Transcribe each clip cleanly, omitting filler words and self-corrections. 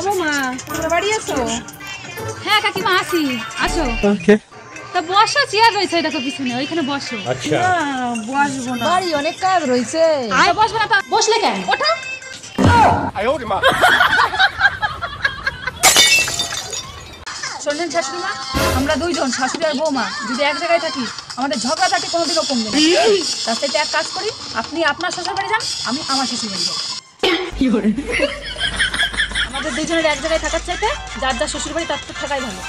ও মা, তোমরা বাড়ি আছো? হ্যাঁ কাকিমা আসি, আসো। ওকে তা বসো, চেয়ার রয়েছে দেখো পিছনে, ওইখানে বসো। আচ্ছা না, বসবো না, বাড়ি অনেক কাজ রয়েছে। বসবে না, বসলে কেন? ওঠো। শোনেন শাশুড়ি মা, আমরা দুইজন শাশুড়ি আর বৌমা যদি এক জায়গায় থাকি আমাদের ঝগড়া থাকে কোনোদিনও কমবে না। রাস্তায় এক কাজ করি, আপনি আপনার শ্বশুর বাড়ি যান, আমি আমার শ্বশুর বাড়ি যাই। আমাদের দুইজনের এক জায়গায় থাকার চাইতে যার যার শ্বশুর বাড়ি তার তো থাকাই ভালো।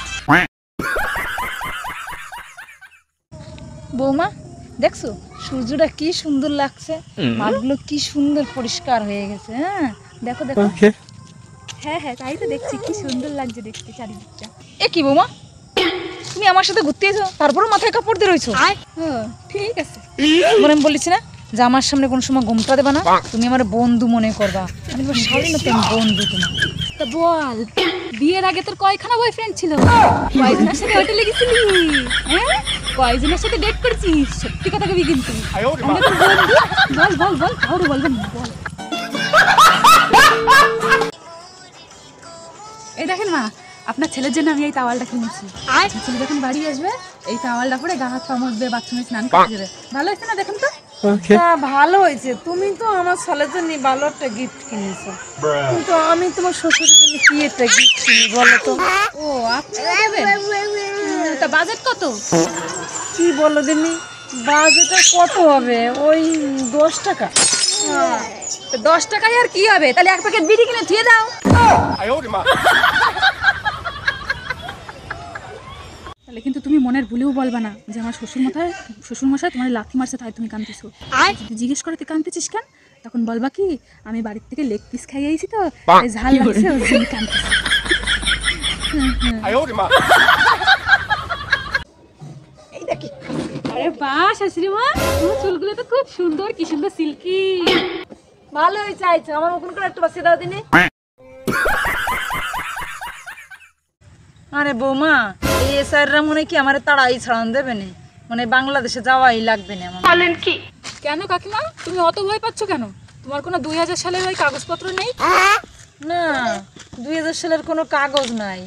বৌমা দেখছো সূর্যটা কি সুন্দর লাগছে, মাঠগুলো কি সুন্দর পরিষ্কার হয়ে গেছে। হ্যাঁ দেখো দেখো। ওকে হ্যাঁ হ্যাঁ, তাই তো দেখছি, কি সুন্দর লাগছে দেখতে চারিদিকটা। এ কি বৌমা, তুমি আমার সাথে ঘুরতে এসো তারপরও মাথায় কাপড় দিয়ে রয়েছো? ঠিক আছে। মনে আমি বলেছি না যে আমার সামনে কোনো সময় ঘুমটা দেবা না, তুমি আমার বন্ধু মনে করবা। আমি তোমার শাড়ি না, তুমি বন্ধু তোমার। তা বল, বিয়ের আগে তোর কয়খানা বয়ফ্রেন্ড ছিল? কয়জনের সাথে হোটেলে গেছিলি? হ্যাঁ, কয়জনের সাথে ডেট করেছিস? সত্যি কথা কবি কিন্তু। আমরা তো বন্ধু। বল বল বল, কাউরে বলবেন না, বল। এই দেখেন মা, আপনার ছেলের জন্য আমি এই তাওয়ালটা কিনেছি। ছেলে যখন বাড়ি আসবে এই তাওয়ালটা পরে গা হাত পা মুছবে, বাথরুমে স্নান করে যাবে। ভালো হয়েছে না? দেখেন তো। ওকে ভালো হয়েছে, তুমি তো আমার ছেলের জন্য ভালো একটা গিফট কিনেছো, কিন্তু আমি তোমার শ্বশুরের জন্য কি একটা গিফট কিনি বলো তো? ও, আপনিও দেবেন? তা বাজেট কত? কি বলো দিনি, বাজেটটা কত হবে? ওই 10 টাকা। 10 টাকায় আর কি হবে? তাহলে এক প্যাকেট বিড়ি কিনে দিয়ে দাও। তাহলে কিন্তু তুমি মনের ভুলেও বলবা না যে আমার শ্বশুরমশাই তোমার লাথি মারছে তাই তুমি কাঁদতেছো। যদি জিজ্ঞেস করে তুই কাঁদতেছিস কেন, তখন বলবা কি আমি বাড়ির থেকে লেগ পিস খাইয়ে আইছি তো তাই ঝাল লাগছে, ওই জন্য কাঁদতেছি। এই দেখি, আরে বাহ শাশুড়ি মা, তোমার চুলগুলো তো খুব সুন্দর, কি সুন্দর সিল্কি। ভালো হয়েছে। আইছে আমার ওপেন করে একটু বাসে দাও দিনে। আরে বৌমা, এই এসআইরা মনে কি আমার তাড়াই ছাড়ান দেবে না, মানে বাংলাদেশে যাওয়াই লাগবে না আমার। বলেন কি? কেন কাকিমা, তুমি অত ভয় পাচ্ছ কেন? তোমার কোনো 2000 সালের ওই কাগজপত্র নেই? না, 2000 সালের কোনো কাগজ নাই,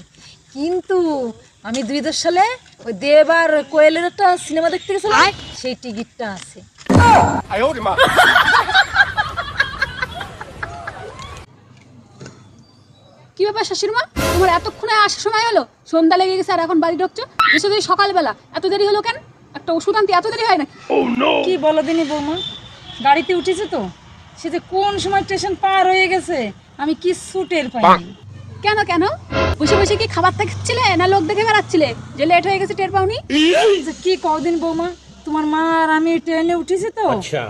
কিন্তু আমি 2000 সালে ওই দেব আর কোয়েলের একটা সিনেমা দেখতে গেছিলাম, সেই টিকিটটা আছে। কি ব্যাপার শাশুড়ি মা, তোমার এতক্ষণে আসার সময় হলো? সন্ধ্যা লেগে গেছে আর এখন বাড়ি ঢুকছো? এসে যদি সকালবেলা, এত দেরি হলো কেন? একটা ওষুধ আনতে এত দেরি হয় নাকি? কি বলো দিনি বৌমা, গাড়িতে উঠেছে তো সে যে কোন সময় স্টেশন পার হয়ে গেছে আমি কিচ্ছু টের পাইনি। কেন কেন, বসে বসে কি খাবার খাচ্ছিলে না লোক দেখে বেড়াচ্ছিলে যে লেট হয়ে গেছে টের পাওনি? কি কদিন বৌমা, তোমার মা আর আমি ট্রেনে উঠেছি তো,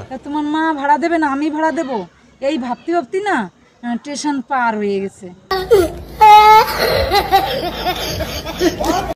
তা তোমার মা ভাড়া দেবে না আমি ভাড়া দেবো, এই ভাবতে ভাবতে না স্টেশন পার হয়ে গেছে।